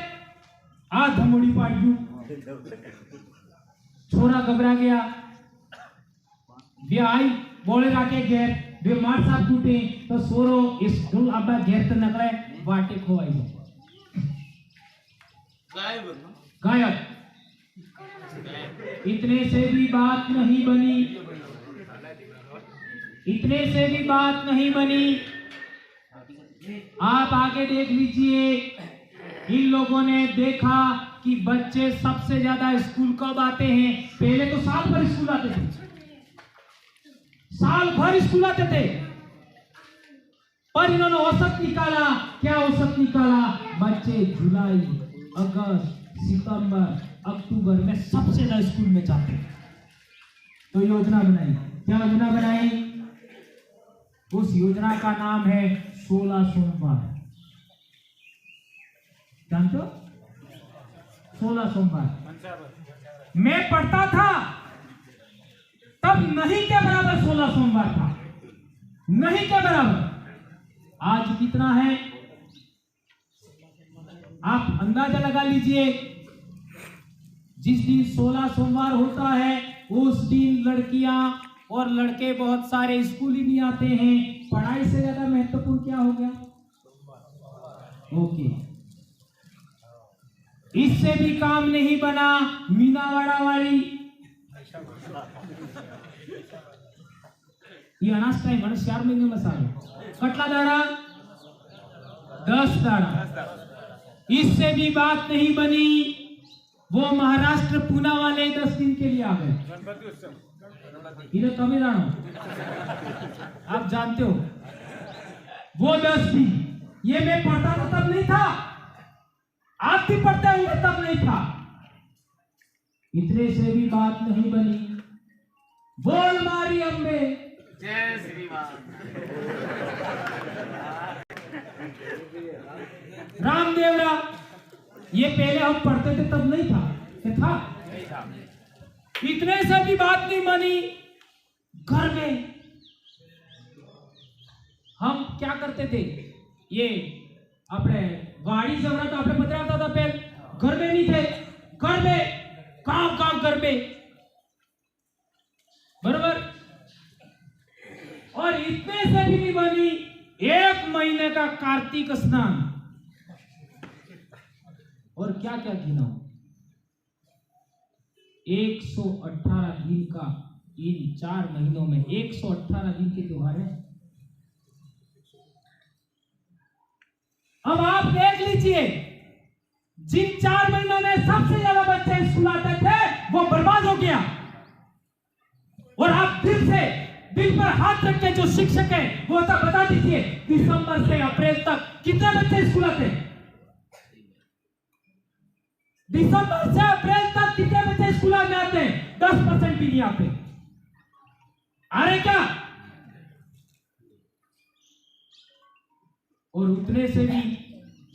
आ धमोड़ी पाट दू। छोरा घबरा गया, वे आई बोले राके गैर, वे मार साहब टूटे तो सोरो स्कूल अब गैर तो नकले वाटे खोवाई गायब। इतने से भी बात नहीं बनी, इतने से भी बात नहीं बनी। आप आगे देख लीजिए, इन लोगों ने देखा कि बच्चे सबसे ज्यादा स्कूल कब आते हैं। पहले तो साल भर स्कूल आते थे, साल भर स्कूल आते थे, पर इन्होंने औसत निकाला। क्या औसत निकाला? बच्चे जुलाई, अगस्त, सितंबर, अक्टूबर में सबसे ज्यादा स्कूल में जाते हैं। तो योजना बनाई। क्या योजना बनाई? उस योजना का नाम है 16 सोमवार। जानते हो 16 सोमवार? मैं पढ़ता था तब नहीं के बराबर 16 सोमवार था, नहीं के बराबर। आज कितना है आप अंदाजा लगा लीजिए। जिस दिन 16 सोमवार होता है उस दिन लड़कियां और लड़के बहुत सारे स्कूल ही नहीं आते हैं। पढ़ाई से ज्यादा महत्वपूर्ण क्या हो गया? ओके, इससे भी काम नहीं बना। मीनावाड़ा वाली ये अनाज टाइम 4 महीने में सारे कटला दाड़ा 10 दाड़ा, इससे भी बात नहीं बनी। वो महाराष्ट्र पूना वाले 10 दिन के लिए आ गए। इन्हें तमिलनाडु आप जानते हो, वो 10 दिन। ये मैं पढ़ता था तब नहीं था, आप भी पढ़ते होंगे तब नहीं था। इतने से भी बात नहीं बनी। बोल मारी अम्बे,
जय श्री राम।
रामदेवरा, ये पहले हम पढ़ते थे तब नहीं था, क्या था?
नहीं था।
इतने से भी बात नहीं बनी। घर में हम क्या करते थे? ये अपने गाड़ी जब रहा था अपने पतराता था पहले, घर में नहीं थे, घर में काम घर में, बराबर। और इतने से भी नहीं बनी। 1 महीने का कार्तिक स्नान, और क्या क्या गिना? 118 दिन का, इन 4 महीनों में 118 दिन के त्योहार है। अब आप देख लीजिए, जिन 4 महीनों में सबसे ज्यादा बच्चे स्कूल आते थे वो बर्बाद हो गया। और आप दिल से दिल पर हाथ रख के जो शिक्षक है वो तो बता दीजिए, दिसंबर से अप्रैल तक कितने बच्चे स्कूल आते? दिसंबर से अप्रैल तक कितने बच्चे स्कूल में आते हैं? 10% भी नहीं आते। आ रहे क्या? और उतने से भी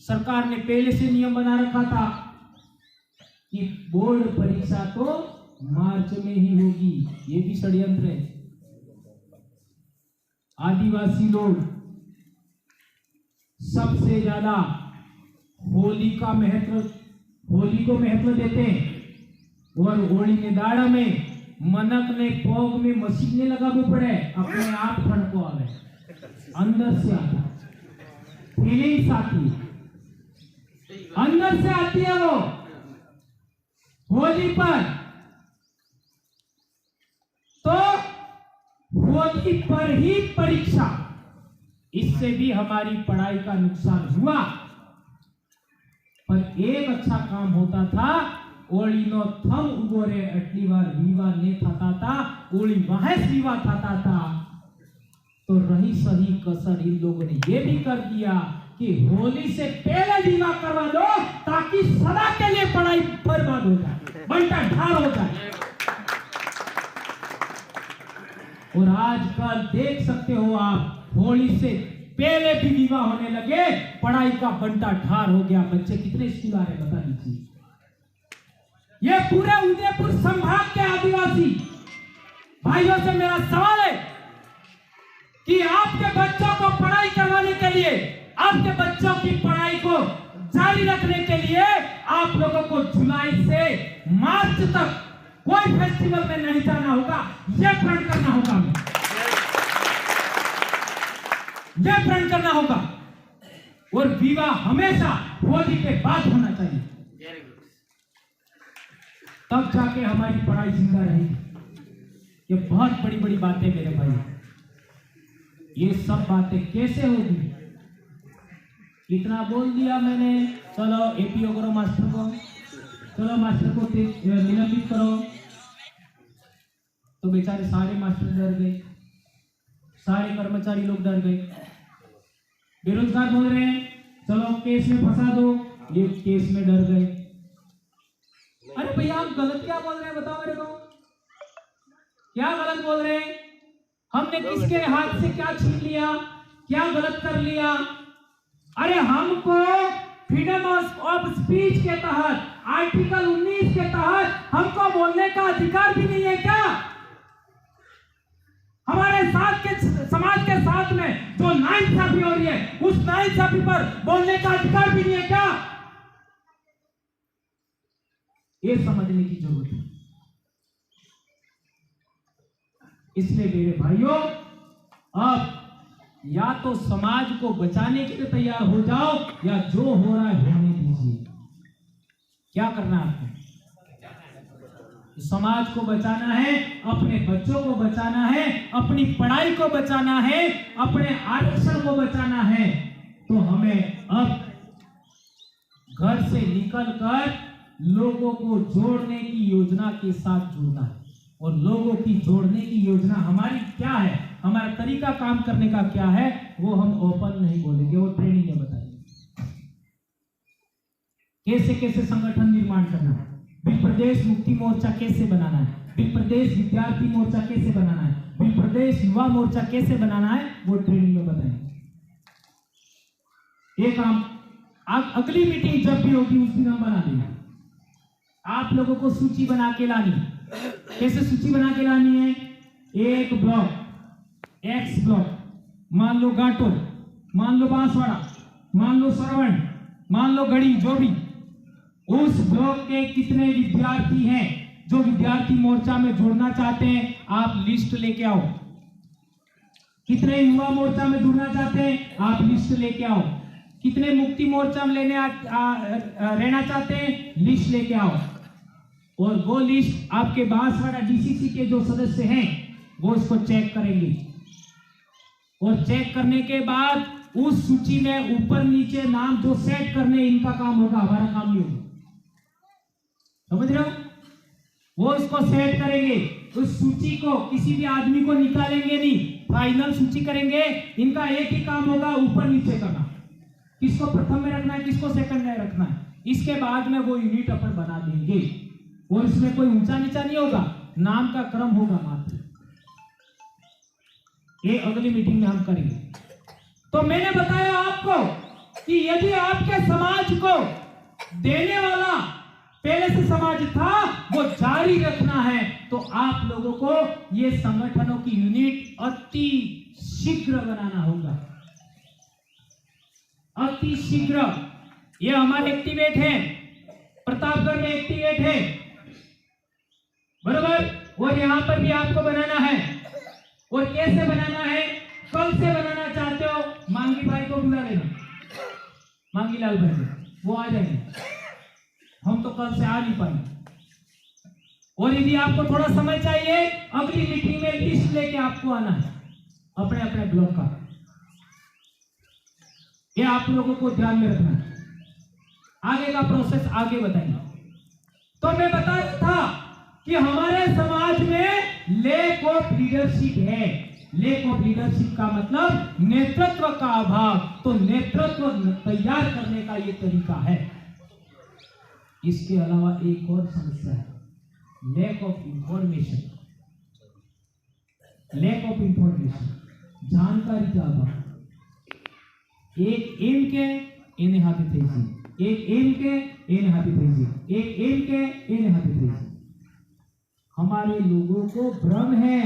सरकार ने पहले से नियम बना रखा था कि बोर्ड परीक्षा तो मार्च में ही होगी। ये भी षड्यंत्र है। आदिवासी लोग सबसे ज्यादा होली को महत्व देते हैं। और होली के दाड़ा में मनक ने पोग में मशीन ने लगाबू पड़े, अपने आप ठंड को आवे, अंदर से आता, फीलिंग्स आती है, अंदर से आती है। वो होली पर तो होली पर ही परीक्षा, इससे भी हमारी पढ़ाई का नुकसान हुआ। पर एक अच्छा काम होता था, ओली नो थम उगोरे अटली बार विवाह ने थाता था, ओली वहां विवाह थाता था। तो रही सही कसर इन लोगों ने ये भी कर दिया कि होली से पहले विवाह करवा दो ताकि सदा के लिए पढ़ाई बर्बाद हो जाए, बंटा ढार हो जाए। और आजकल देख सकते हो आप, होली से पहले भी विवाह होने लगे, पढ़ाई का बंटा ढार हो गया। बच्चे कितने स्कूल आ रहे बता दीजिए। ये पूरे उदयपुर संभाग के आदिवासी भाइयों से मेरा सवाल है कि आपके बच्चों को पढ़ाई करवाने के लिए, आपके बच्चों की पढ़ाई को जारी रखने के लिए आप लोगों को जुलाई से मार्च तक कोई फेस्टिवल में नहीं जाना होगा। यह प्रण करना होगा, यह प्रण करना होगा। और विवाह हमेशा होली के बाद होना चाहिए, तब जाके हमारी पढ़ाई जिंदा रहेगी। ये बहुत बड़ी बड़ी बातें मेरे भाई। ये सब बातें कैसे होगी? इतना बोल दिया मैंने, चलो एपीओ करो मास्टर को। चलो मास्टर को निलंबित करो। तो बेचारे सारे मास्टर डर गए, सारे कर्मचारी लोग डर गए। बेरोजगार बोल रहे हैं चलो केस में फंसा दो, ये केस में डर गए। अरे भैया आप गलत क्या बोल रहे हैं, बताओ मेरे को, क्या गलत बोल रहे हैं? हमने किसके हाथ से क्या छीन लिया, क्या गलत कर लिया? अरे हमको फ्रीडम ऑफ स्पीच के तहत आर्टिकल 19 के तहत हमको बोलने का अधिकार भी नहीं है क्या? हमारे साथ के समाज के साथ में जो नाइंसाफी हो रही है, उस नाइंसाफी पर बोलने का अधिकार भी नहीं है क्या? ये समझने की जरूरत है। इसलिए मेरे भाइयों, अब या तो समाज को बचाने के लिए तैयार हो जाओ, या जो हो रहा है होने दीजिए। क्या करना है आपको? समाज को बचाना है, अपने बच्चों को बचाना है, अपनी पढ़ाई को बचाना है, अपने आरक्षण को बचाना है। तो हमें अब घर से निकलकर लोगों को जोड़ने की योजना के साथ जुड़ना है। और लोगों की जोड़ने की योजना हमारी क्या है, हमारा तरीका काम करने का क्या है, वो हम ओपन नहीं बोलेंगे, वो ट्रेनिंग में बताएंगे। कैसे कैसे संगठन निर्माण करना है, विश्व प्रदेश मुक्ति मोर्चा कैसे बनाना है, विश्व प्रदेश विद्यार्थी मोर्चा कैसे बनाना है, विश्व प्रदेश युवा मोर्चा कैसे बनाना है, वो ट्रेनिंग में बताएंगे। ये काम अगली मीटिंग जब भी होगी उस दिन हम बना देंगे। आप लोगों को सूची बना के लानी है। कैसे सूची बना के लानी है? एक ब्लॉक, एक्स ब्लॉक, मान लो गाटो, मान लो बांसवाड़ा, मान लो सरवण, मान लो गढ़ी, जो भी उस ब्लॉक के कितने विद्यार्थी हैं जो विद्यार्थी मोर्चा में जुड़ना चाहते हैं, आप लिस्ट लेके आओ। कितने युवा मोर्चा में जुड़ना चाहते हैं, आप लिस्ट लेके आओ। कितने मुक्ति मोर्चा में रहना चाहते हैं, लिस्ट लेके आओ। और वो लिस्ट आपके बांसवाड़ा डीसीसी के जो सदस्य हैं वो इसको चेक करेंगे। और चेक करने के बाद उस सूची में ऊपर नीचे नाम जो सेट करने, इनका काम होगा, हमारा काम नहीं होगा। समझ रहे हो? वो इसको सेट करेंगे। उस सूची को किसी भी आदमी को निकालेंगे नहीं, फाइनल सूची करेंगे। इनका एक ही काम होगा, ऊपर नीचे करना, किसको प्रथम में रखना है, किसको सेकंड में रखना है। इसके बाद में वो यूनिट अपन बना देंगे। और इसमें कोई ऊंचा नीचा नहीं होगा, नाम का क्रम होगा मात्र। ये अगली मीटिंग में हम करेंगे। तो मैंने बताया आपको कि यदि आपके समाज को देने वाला पहले से समाज था, वो जारी रखना है, तो आप लोगों को ये संगठनों की यूनिट अति शीघ्र बनाना होगा, अति शीघ्र। ये हमारे एक्टिवेट है, प्रतापगढ़ में एक्टिवेट है, बरोबर। और यहां पर भी आपको बनाना है। और कैसे बनाना है, कल से बनाना चाहते हो, मांगी भाई को बुला लेना, मांगी लाल भाई, वो आ जाएंगे। हम तो कल से आ नहीं पाएंगे। और यदि आपको थोड़ा समय चाहिए, अगली मीटिंग में लिस्ट लेके आपको आना है अपने अपने ब्लॉक का। ये आप लोगों को ध्यान में रखना है। आगे का प्रोसेस आगे बताएंगे। तो मैं बता रहा था कि हमारे समाज में लैक ऑफ लीडरशिप है। लैक ऑफ लीडरशिप का मतलब नेतृत्व का अभाव। तो नेतृत्व तैयार करने का ये तरीका है। इसके अलावा एक और समस्या है, lack of information. Lack of information, जानकारी का अभाव। एक एम के एने हाथी થઈ છે, एक एम के एने हाथी થઈ છે, एक एम के एने हाथी થઈ છે। हमारे लोगों को भ्रम है,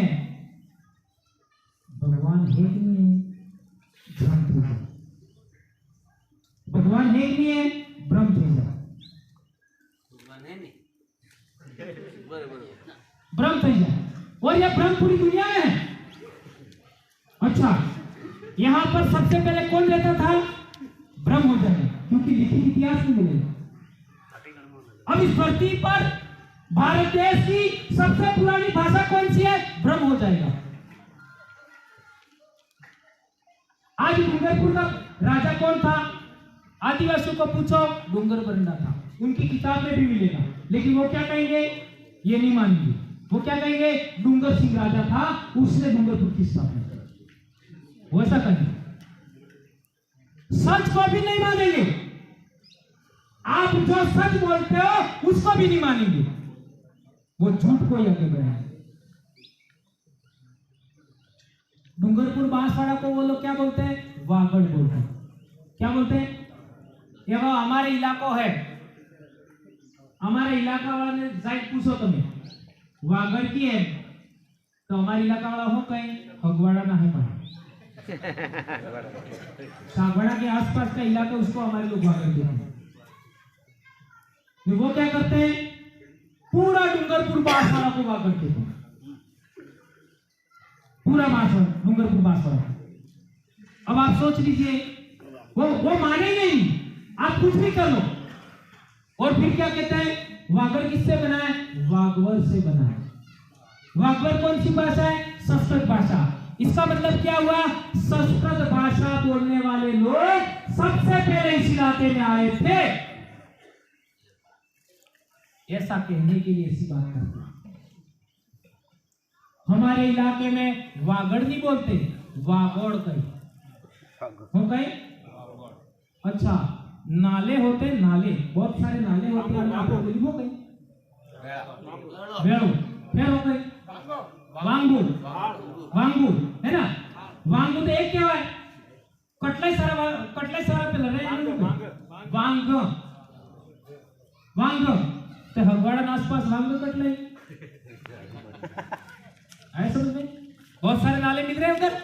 भगवान है कि नहीं है, भ्रम થઈ જાય। भगवान है कि नहीं है, भ्रम થઈ જાય। भ्रम થઈ જાય। और यह भ्रम पूरी दुनिया में है। अच्छा, यहां पर सबसे पहले कौन रहता था, भ्रम हो जाए, क्योंकि लिखित इतिहास में मिलेगा। अब इस धरती पर भारत देश की सबसे पुरानी भाषा कौन सी है, भ्रम हो जाएगा। आज डूंगरपुर का राजा कौन था, आदिवासियों को पूछो, डूंगर बरंडा था। उनकी किताब में भी मिलेगा। लेकिन वो क्या कहेंगे, ये नहीं मानेंगे। वो क्या कहेंगे, डूंगर सिंह राजा था, उसने डूंगरपुर की स्थापना की, वो ऐसा कहेंगे। सच को भी नहीं मानेंगे, आप जो सच बोलते हो उसको भी नहीं मानेंगे, वो झूठ को ही आगे बढ़ाएंगे। डूंगरपुर बांसवाड़ा को वो लोग क्या बोलते हैं, वागड़ बोलते हैं। क्या बोलते हैं, ये वो हमारे इलाको है, हमारे इलाका वाला ने जाइत पूछो तुम्हें वागड़ की है, तो हमारे इलाका वाला हो कहीं हगवाड़ा ना है पर सागवाड़ा के आसपास का इलाका, उसको हमारे लोग वागड़ कहते हैं। वो क्या करते हैं, पूरा डूंगरपुर बांसवाड़ा को वागड़ कहते हैं, पूरा बांसवाड़ा डूंगरपुर बांसवाड़ा। अब आप सोच लीजिए, वो माने नहीं, आप कुछ भी कर लो। और फिर क्या कहते हैं, वागड़ किससे बना है, वागवर से बना है। वागवर कौन सी भाषा है, संस्कृत भाषा। इसका मतलब क्या हुआ, संस्कृत भाषा बोलने वाले लोग सबसे पहले इस इलाके में आए थे, ऐसा कहने के लिए ऐसी बात करते हैं। हमारे इलाके में वागड़ नहीं बोलते, वागड़ कहीं हो गए। अच्छा, नाले होते, नाले बहुत सारे नाले होते हैं, आपको हो गए बेड़ो, फिर हो गए वांगू, वांगू है ना। वांगू तो एक क्या है, कटलाई सारा पे लड़े वांग वांग, तो हगवाड़ा आसपास वांग कटलाई है, समझ में। बहुत सारे नाले मिल रहे हैं उधर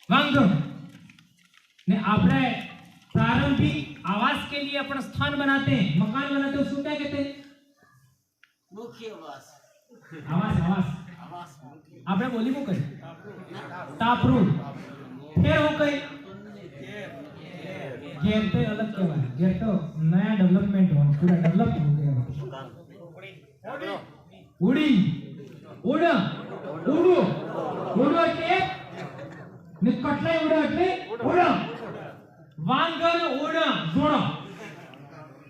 वांग ने। आपने प्रारंभिक आवास के लिए अपना स्थान बनाते हैं, मकान बनाते हैं, उसको क्या कहते हैं,
मुख्य आवास।
आवास, आवास आपने बोली वो कही तापरू, फिर हो गई घेर पे अलग क्या है, घेर तो नया डेवलपमेंट हो, पूरा डेवलप हो गया। उड़ी उड़ उड़ू उड़ो के निकटले उड़ એટલે ઉડ વાંગણ ઉડ જોડો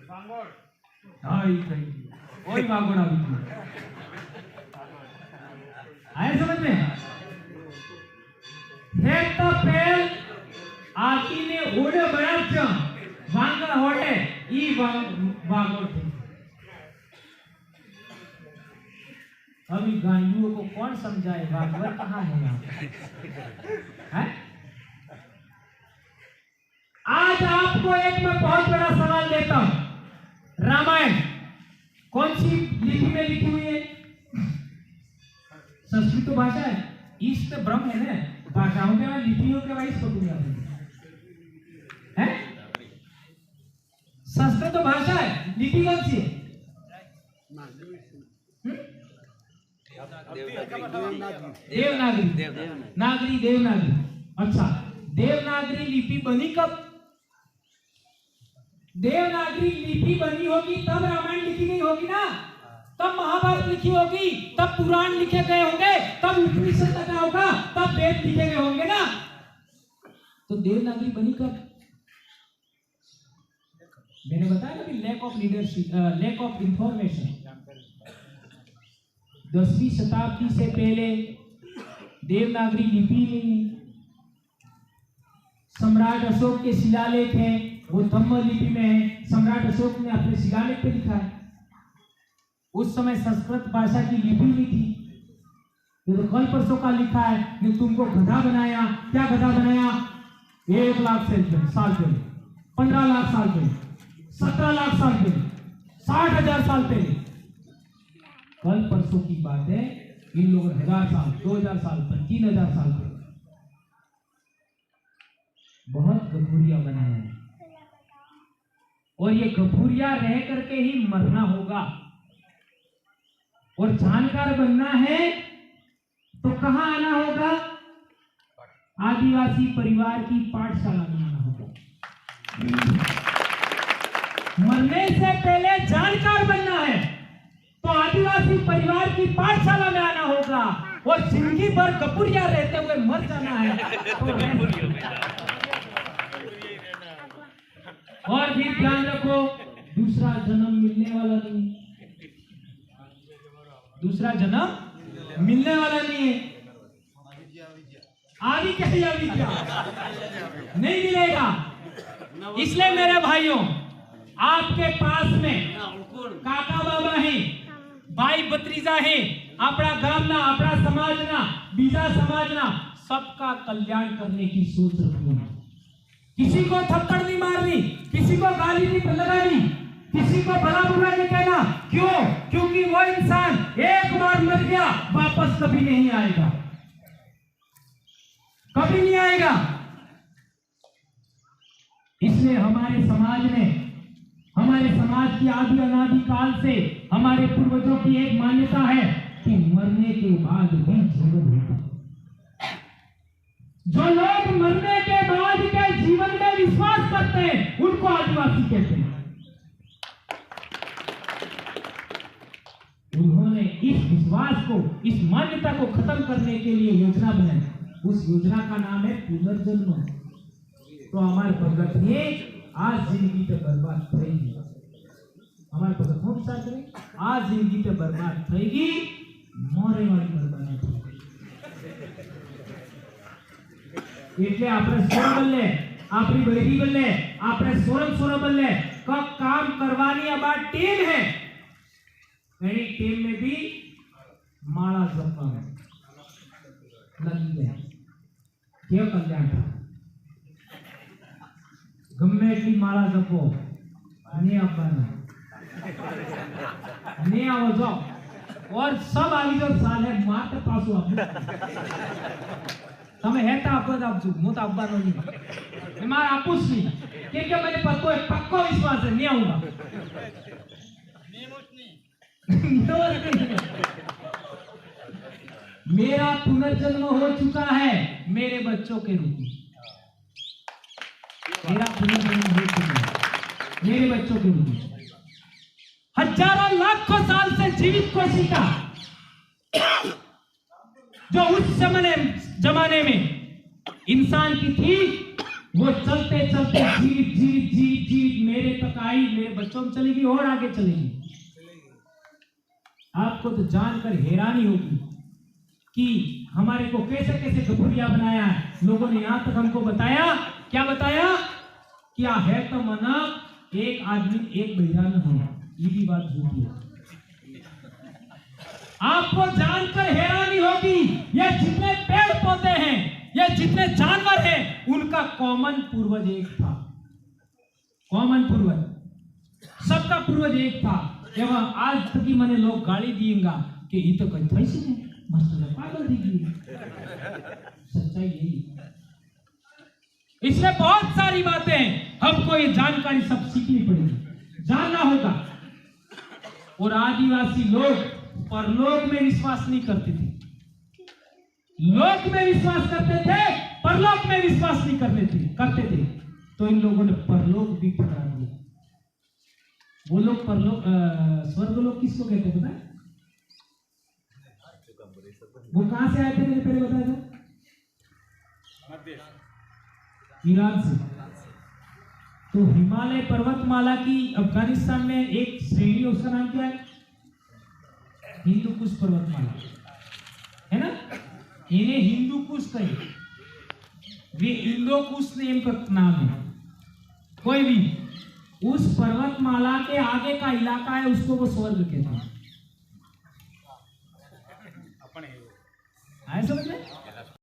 વાંગોળ હાઈ થઈ ઓય વાંગોળ આવી ગયું આયા समझ में। એક તો પેલ આકીને ઉડ બરાચ વાંગણ હોટે ઈ વાંગોળ થઈ। अभी गांडुओं को कौन समझाए, वागवर कहाँ है यहाँ है? आज आपको एक मैं बहुत बड़ा सवाल देता हूं, रामायण कौन सी लिपि में लिखी हुई है, संस्कृत तो भाषा है, ईस्ट ब्रह्म है ना, भाषाओं के बाद लिपियों के बाद इसको दुनिया है। संस्कृत तो भाषा है, लिपि कौन सी है, देवनागरी, नागरी देवनागरी। अच्छा, देवनागरी लिपि बनी कब, देवनागरी लिपि बनी होगी तब रामायण लिखी गई होगी ना, तब महाभारत लिखी होगी, तब पुराण लिखे गए होंगे, तब उपनिषद लिखा होगा, तब वेद लिखे गए होंगे ना। तो देवनागरी बनी कब, मैंने बताया ना, lack of leadership, lack of information. 10वीं शताब्दी से पहले देवनागरी लिपि नहीं, सम्राट अशोक के शिलालेख हैं, वो धम्म लिपि में है, सम्राट अशोक ने अपने शिलालेख पे लिखा है। उस समय संस्कृत भाषा की लिपि नहीं थी, तो कल परसों का लिखा है कि तुमको गधा बनाया, क्या गधा बनाया, 1 लाख साल पहले, 15 लाख साल पहले, 17 लाख साल पहले, 60,000 साल पहले। कल परसों की बात है, इन लोगों ने 1000 साल, 2000 साल पर, 3000 साल पर बहुत गठूरिया बनाया है। और ये गठूरिया रह करके ही मरना होगा। और जानकार बनना है तो कहां आना होगा, आदिवासी परिवार की पाठशाला में आना होगा। मरने से पहले जानकार बनना है तो आदिवासी परिवार की पाठशाला में आना होगा। और जिंदगी भर कपूरिया रहते हुए मर जाना है तो और भी ध्यान रखो, दूसरा दूसरा जन्म मिलने वाला नहीं है, दूसरा जन्म मिलने वाला नहीं है। आदि क्या विद्या नहीं मिलेगा। इसलिए मेरे भाइयों, आपके पास में काका बाबा है, भाई भतीजा है, अपना गामना, अपना समाजना, बीजा समाजना, सबका कल्याण करने की सोच रखनी है। किसी को थप्पड़ नहीं मारनी, किसी को गाली नहीं लगानी, किसी को भला बुरा नहीं कहना। क्यों? क्योंकि वो इंसान एक बार मर गया, वापस कभी नहीं आएगा, कभी नहीं आएगा। इसलिए हमारे समाज में, हमारे समाज की आदि अनादि काल से हमारे पूर्वजों की एक मान्यता है कि मरने के बाद भी जीवन होता है। जो लोग मरने के बाद के जीवन में विश्वास करते हैं, उनको आदिवासी कहते हैं। उन्होंने इस विश्वास को, इस मान्यता को खत्म करने के लिए योजना बनाई। उस योजना का नाम है पुनर्जन्म। तो हमारे भगत ने आज जिंदगी तो बर्बाद थी, हमारे भगत हम साथ में आज जिंदगी तो बर्बाद थी, मोरे वाली बर्बाद थी। એટલે આપણે સોર બલ્લે, આપણી બેટી બલ્લે, આપણે સોરમ બલ્લે का काम करवानी अब टीम है। मेरी टीम में भी माला जपा लगी है, क्यों कल्याण था। गम्मे એટલી માળા જપો અને આપવાના ને આવો જાઓ और सब આવી જાઓ સાલે માત પાછું આપો। તમે હેતા આપો જ આપજો, હું તો આપવાનો નહીં, મારે આપું જ નહીં, કેમ કે મને પક્કો વિશ્વાસ है नहीं आऊंगा। मेरा पुनर्जन्म हो चुका है मेरे बच्चों के रूप में, मेरा पुनर्जन्म हो चुका है मेरे बच्चों के रूप में। हजारों लाखों साल से जीवित कोशिका जो उस जमाने में इंसान की थी, वो चलते चलते जीवित मेरे तक आई, मेरे बच्चों में चलेगी और आगे चलेगी। आपको तो जानकर हैरानी होगी कि हमारे को कैसे कैसे गठुरिया बनाया है लोगों ने। यहां तक हमको बताया, क्या बताया, क्या है तो मना एक आदमी एक बहिरा में होना, ये भी बात झूठी है। आपको जानकर हैरानी होगी, ये जितने पेड़ पौधे हैं, ये जितने जानवर हैं, उनका कॉमन पूर्वज एक था। कॉमन पूर्वज, सबका पूर्वज एक था। एवं आज तक ही मैंने लोग गाली दिएगा कि ये तो कहीं थी नहीं, मस्त पागल दी। सच्चाई यही। इसलिए बहुत सारी बातें हमको ये जानकारी सब सीखनी पड़ेगी, जानना होगा। और आदिवासी लोग परलोक में विश्वास नहीं करते थे, लोक में विश्वास करते थे, परलोक में विश्वास नहीं करते थे। तो इन लोगों ने परलोक भी ठुकरा दिया। वो लोग परलोक, स्वर्ग लोग किसको कहते हैं पता है? वो कहां से आए थे मैंने पहले बताया था? ईरान से। तो हिमालय पर्वतमाला की अफगानिस्तान में एक श्रेणी, उसका नाम क्या है? हिंदू कुश पर्वतमाला है ना, इन्हें हिंदू कुश कहे, वे इंडो कुश नेम का नाम है। कोई भी उस पर्वतमाला के आगे का इलाका है, उसको वो स्वर्ग कहते हैं। आए समझ में?